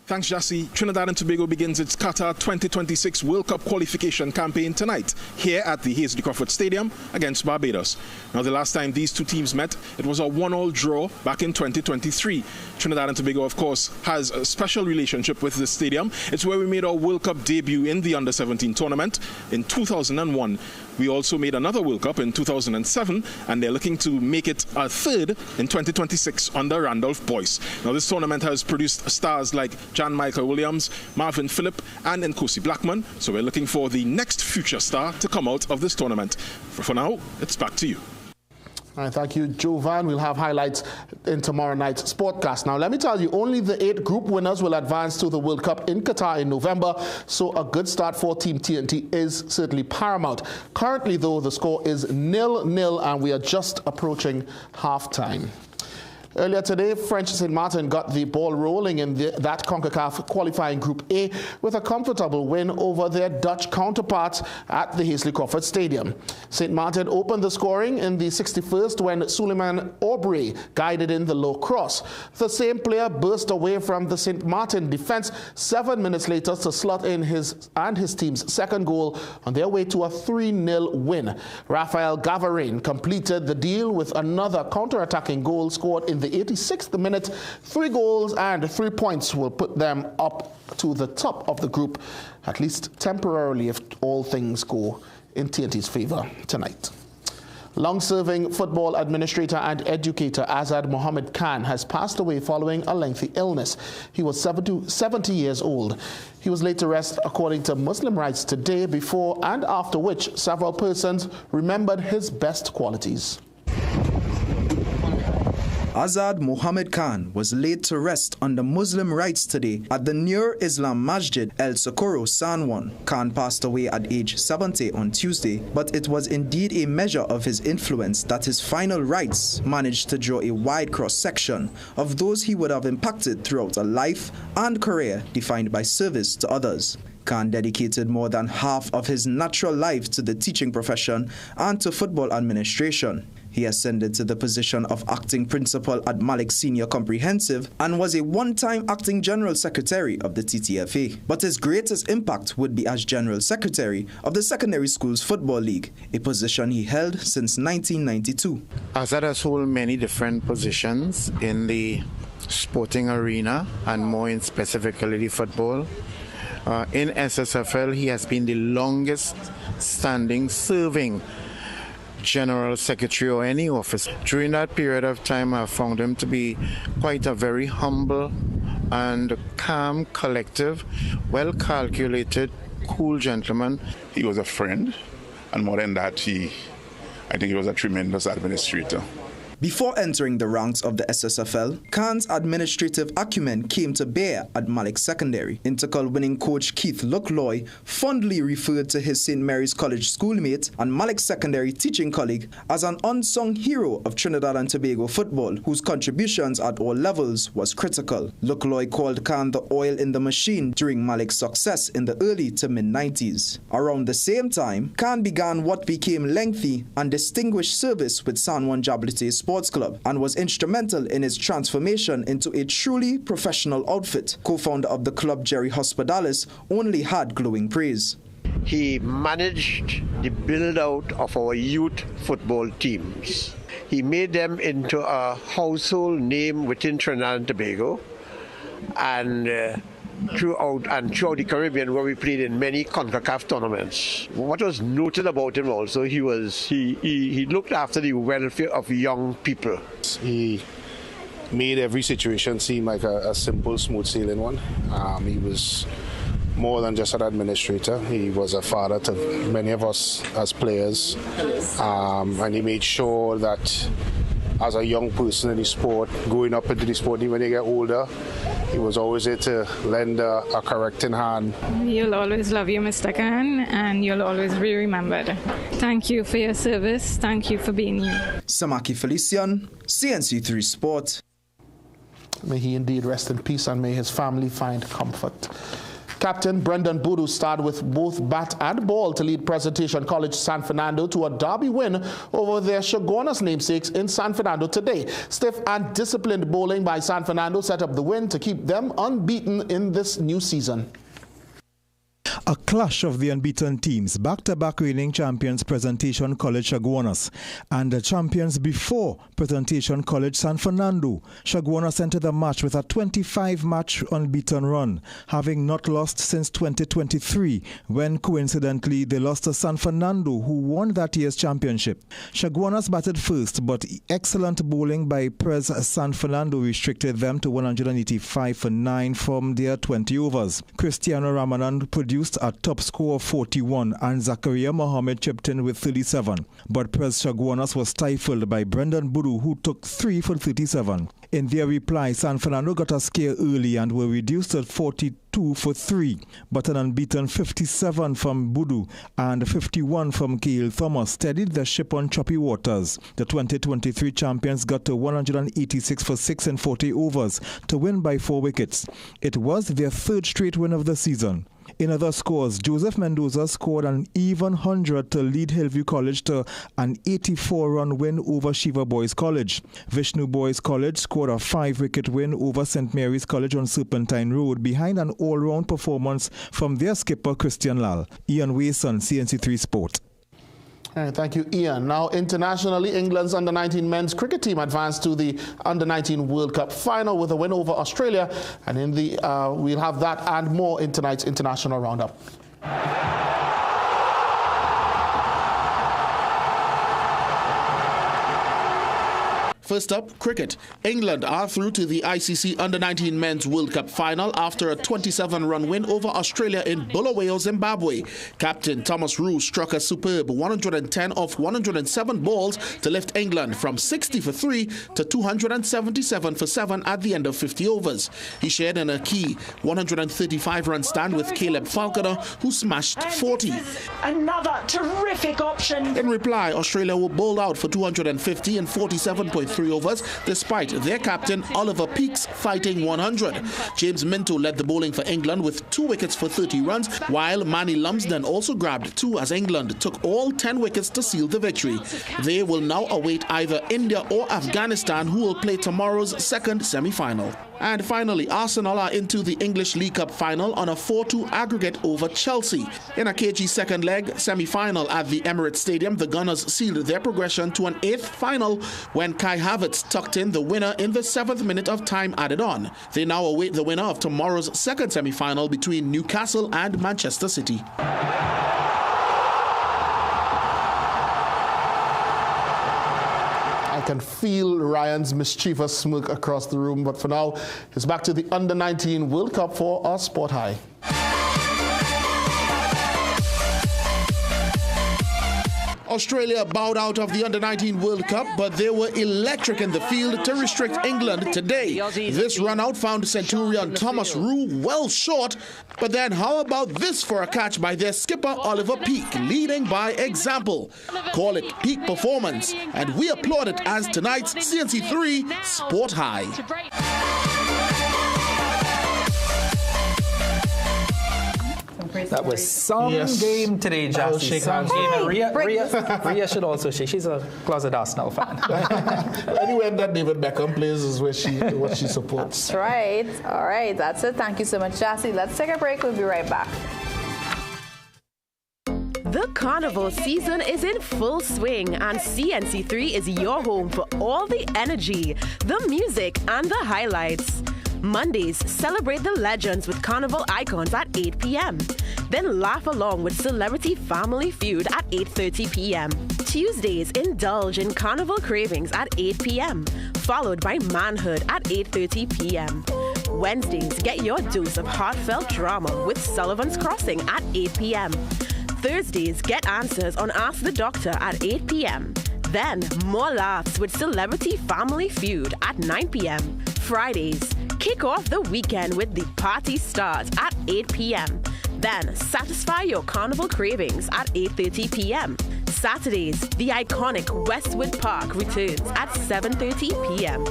Thanks, Jassy. Trinidad and Tobago begins its Qatar 2026 World Cup qualification campaign tonight here at the Hazley Crawford Stadium against Barbados. Now, the last time these two teams met, it was a 1-1 draw back in 2023. Trinidad and Tobago, of course, has a special relationship with this stadium. It's where we made our World Cup debut in the Under-17 tournament in 2001. We also made another World Cup in 2007, and they're looking to make it a third in 2026 under Randolph Boyce. Now, this tournament has produced stars like Jan Michael Williams, Marvin Phillip, and Nkosi Blackman. So we're looking for the next future star to come out of this tournament. For now, it's back to you. All right, thank you, Jovan. We'll have highlights in tomorrow night's Sportcast. Now, let me tell you, only the 8 group winners will advance to the World Cup in Qatar in November, so a good start for Team TNT is certainly paramount. Currently, though, the score is 0-0, and we are just approaching halftime. Earlier today, French St. Martin got the ball rolling in that CONCACAF qualifying Group A with a comfortable win over their Dutch counterparts at the Hazley Crawford Stadium. St. Martin opened the scoring in the 61st when Suleiman Aubrey guided in the low cross. The same player burst away from the St. Martin defense 7 minutes later to slot in his team's second goal on their way to a 3-0 win. Rafael Gavarin completed the deal with another counter-attacking goal scored in the 86th minute. 3 goals and 3 points will put them up to the top of the group, at least temporarily, if all things go in TNT's favor tonight. Long-serving football administrator and educator Azad Mohammed Khan has passed away following a lengthy illness. He was 70 years old. He was laid to rest according to Muslim rites today, before and after which several persons remembered his best qualities. Azad Mohammed Khan was laid to rest under Muslim rites today at the Nur Islam Masjid El Socorro, San Juan. Khan passed away at age 70 on Tuesday, but it was indeed a measure of his influence that his final rites managed to draw a wide cross-section of those he would have impacted throughout a life and career defined by service to others. Khan dedicated more than half of his natural life to the teaching profession and to football administration. He ascended to the position of acting principal at Malik Senior Comprehensive and was a one-time acting general secretary of the TTFA. But his greatest impact would be as general secretary of the Secondary Schools Football League, a position he held since 1992. Azad has held many different positions in the sporting arena and more in specifically football. In SSFL, he has been the longest standing serving General Secretary or any office. During that period of time, I found him to be quite a very humble and calm, collective, well-calculated, cool gentleman. He was a friend, and more than that, I think he was a tremendous administrator. Before entering the ranks of the SSFL, Khan's administrative acumen came to bear at Malik Secondary. Intercol winning coach Keith Lookloy fondly referred to his St. Mary's College schoolmate and Malik Secondary teaching colleague as an unsung hero of Trinidad and Tobago football, whose contributions at all levels was critical. Lookloy called Khan the oil in the machine during Malik's success in the early to mid-90s. Around the same time, Khan began what became lengthy and distinguished service with San Juan Jablite Sports Club and was instrumental in its transformation into a truly professional outfit. Co-founder of the club, Jerry Hospitalis, only had glowing praise. He managed the build-out of our youth football teams. He made them into a household name within Trinidad and Tobago and throughout the Caribbean, where we played in many CONCACAF tournaments. What was noted about him also, he looked after the welfare of young people. He made every situation seem like a simple, smooth sailing one. He was more than just an administrator. He was a father to many of us as players, and he made sure that as a young person in the sport, going up into the sport, even when you get older, he was always there to lend a correcting hand. You'll always love you, Mr. Khan, and you'll always be remembered. Thank you for your service. Thank you for being you. Samaki Felician, CNC3 Sport. May he indeed rest in peace and may his family find comfort. Captain Brendan Boodoo starred with both bat and ball to lead Presentation College San Fernando to a derby win over their Chaguanas namesakes in San Fernando today. Stiff and disciplined bowling by San Fernando set up the win to keep them unbeaten in this new season. A clash of the unbeaten teams, back-to-back reigning champions Presentation College Chaguanas and the champions before Presentation College San Fernando. Chaguanas entered the match with a 25-match unbeaten run, having not lost since 2023, when coincidentally they lost to San Fernando, who won that year's championship. Chaguanas batted first, but excellent bowling by Pres San Fernando restricted them to 185 for 9 from their 20 overs. Cristiano Ramanan produced a top score of 41 and Zakaria Mohammed chipped in with 37. But Pres Chaguanas was stifled by Brendan Boodoo, who took 3 for 37. In their reply, San Fernando got a scare early and were reduced to 42 for 3. But an unbeaten 57 from Boodoo and 51 from Kael Thomas steadied the ship on choppy waters. The 2023 champions got to 186 for 6 in 40 overs to win by 4 wickets. It was their third straight win of the season. In other scores, Joseph Mendoza scored an even 100 to lead Hillview College to an 84-run win over Shiva Boys College. Vishnu Boys College scored a 5-wicket win over St. Mary's College on Serpentine Road behind an all-round performance from their skipper Christian Lal. Ian Wason, CNC3 Sport. Thank you, Ian. Now, internationally, England's under-19 men's cricket team advanced to the under-19 World Cup final with a win over Australia. And in the we'll have that and more in tonight's international roundup. First up, cricket. England are through to the ICC Under-19 Men's World Cup final after a 27-run win over Australia in Bulawayo, Zimbabwe. Captain Thomas Roux struck a superb 110 off 107 balls to lift England from 60 for 3 to 277 for 7 at the end of 50 overs. He shared in a key 135-run stand with Caleb Falconer, who smashed 40. Another terrific option. In reply, Australia were bowled out for 250 in 47.3 overs, despite their captain Oliver Peaks fighting 100. James Minto led the bowling for England with 2 wickets for 30 runs, while Manny Lumsden also grabbed 2 as England took all 10 wickets to seal the victory. They will now await either India or Afghanistan, who will play tomorrow's second semi-final. And finally, Arsenal are into the English League Cup final on a 4-2 aggregate over Chelsea. In a cagey second leg semi-final at the Emirates Stadium, the Gunners sealed their progression to an 8th final when Kai Havertz tucked in the winner in the 7th minute of time added on. They now await the winner of tomorrow's second semi-final between Newcastle and Manchester City. I can feel Ryan's mischievous smirk across the room, but for now, it's back to the Under-19 World Cup for our Sport High. Australia bowed out of the Under-19 World Cup, but they were electric in the field to restrict England today. This run-out found Centurion Thomas Roux well short, but then how about this for a catch by their skipper Oliver Peake, leading by example. Call it peak performance, and we applaud it as tonight's CNC3 Sport High. That was some game today, Jassy. Some game. Rhea should also shake. She's a closet Arsenal fan. Anywhere that David Beckham plays is where what she supports. That's right. All right, that's it. Thank you so much, Jassy. Let's take a break. We'll be right back. The Carnival season is in full swing, and CNC3 is your home for all the energy, the music, and the highlights. Mondays, celebrate the legends with Carnival icons at 8 p.m. Then laugh along with Celebrity Family Feud at 8:30 p.m. Tuesdays, indulge in Carnival cravings at 8 p.m., followed by Manhood at 8:30 p.m. Wednesdays, get your dose of heartfelt drama with Sullivan's Crossing at 8 p.m. Thursdays, get answers on Ask the Doctor at 8 p.m. Then, more laughs with Celebrity Family Feud at 9 p.m. Fridays, kick off the weekend with The Party Starts at 8 p.m. Then, satisfy your Carnival cravings at 8:30 p.m. Saturdays, the iconic Westwood Park returns at 7:30 p.m.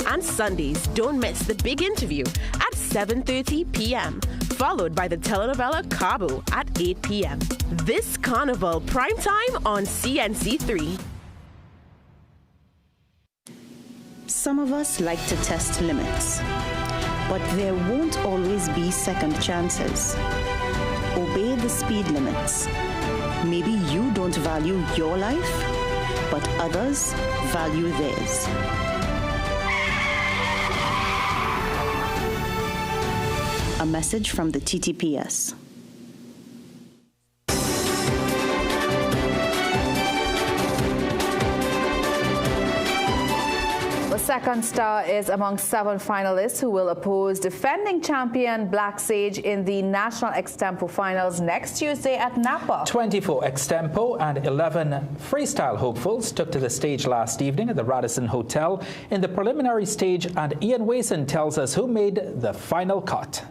And Sundays, don't miss the big interview at 7:30 p.m., followed by the telenovela Cabo at 8 p.m. This Carnival primetime on CNC3. Some of us like to test limits, but there won't always be second chances. Obey the speed limits. Maybe you don't value your life, but others value theirs. A message from the TTPS. The second star is among 7 finalists who will oppose defending champion Black Sage in the National Extempo Finals next Tuesday at Napa. 24 Extempo and 11 freestyle hopefuls took to the stage last evening at the Radisson Hotel in the preliminary stage, and Ian Wason tells us who made the final cut.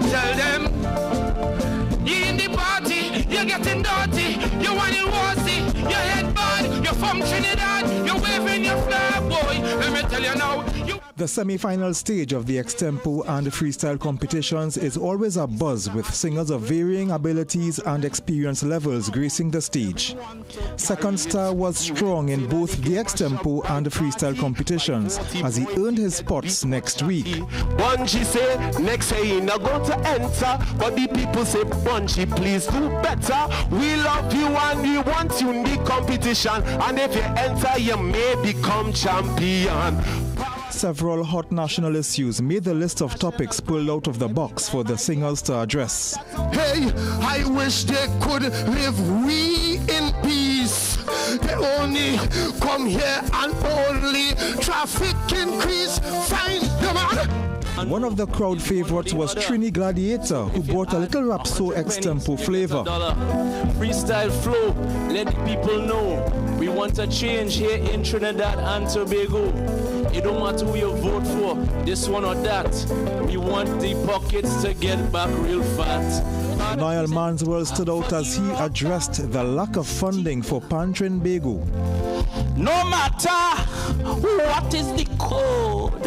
Tell them, you in the party, you're getting dirty, you want it worsy, your head bad, you're from Trinidad, you're waving your flag, boy. Let me tell you now. The semi-final stage of the Extempo and freestyle competitions is always a buzz, with singers of varying abilities and experience levels gracing the stage. Second star was strong in both the Extempo and freestyle competitions as he earned his spots next week. Bunchy say, next say he not going to enter, but the people say, Bunchy, please do better. We love you and we want you in the competition, and if you enter, you may become champion. Several hot national issues made the list of topics pulled out of the box for the singers to address. Hey, I wish they could live we in peace. They only come here and only traffic increase. Find the man. One of the crowd favorites was Trini Gladiator, who brought a little Rapso Extempo flavor. Freestyle flow, let the people know we want a change here in Trinidad and Tobago. It don't matter who you vote for, this one or that. We want the pockets to get back real fat. Niall Manswell stood out as he addressed the lack of funding for Trinbago. No matter what is the code,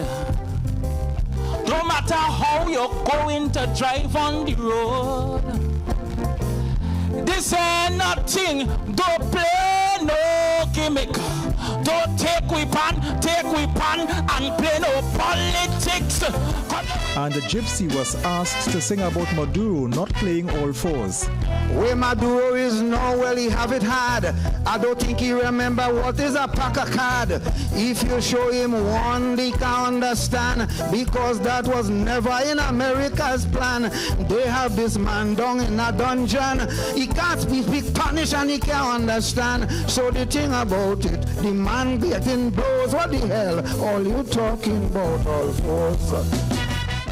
no matter how you're going to drive on the road, this ain't nothing, don't play no gimmick. Don't take weapon and play no politics. And the Gypsy was asked to sing about Maduro not playing all fours. Where Maduro is now, well, he have it hard. I don't think he remember what is a pack of card. If you show him one, he can understand, because that was never in America's plan. They have this man down in a dungeon. He can't speak Spanish and he can't understand. So the thing about it, the man getting blows. What the hell all you talking about, all fours?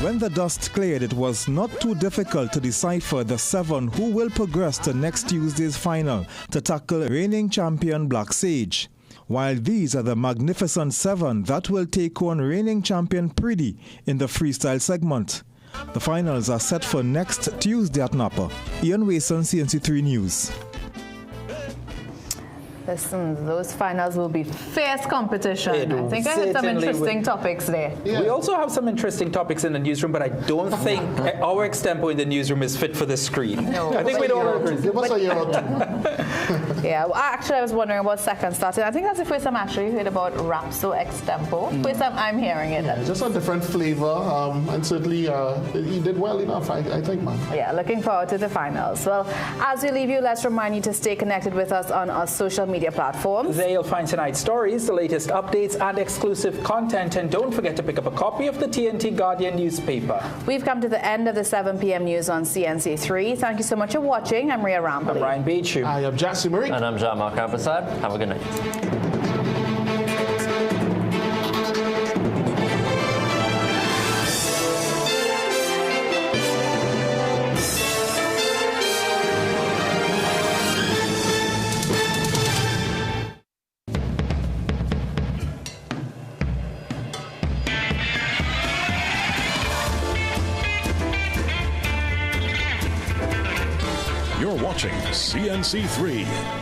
When the dust cleared, it was not too difficult to decipher the 7 who will progress to next Tuesday's final to tackle reigning champion Black Sage. While these are the magnificent 7 that will take on reigning champion Pretty in the freestyle segment. The finals are set for next Tuesday at Napa. Ian Wason, CNC3 News. Listen, those finals will be fierce competition. I think I had some interesting topics there. Yeah. We also have some interesting topics in the newsroom, but I don't think our Extempo in the newsroom is fit for the screen. No. I think we'd all agree. Give us a year or two. Yeah, well, actually, I was wondering about second starting. I think that's the first time I actually heard about Rapso Extempo. First time I'm hearing it. Yeah, just a different flavor, and certainly he did well enough, I think, man. Yeah, looking forward to the finals. Well, as we leave you, let's remind you to stay connected with us on our social media platforms. There you'll find tonight's stories, the latest updates, and exclusive content. And don't forget to pick up a copy of the TNT Guardian newspaper. We've come to the end of the 7 p.m. news on CNC3. Thank you so much for watching. I'm Rhea Rambley. I'm Brian Beachu. I am Jassy Marie. And I'm Jean-Marc Azad. Have a good night. You're watching CNC3.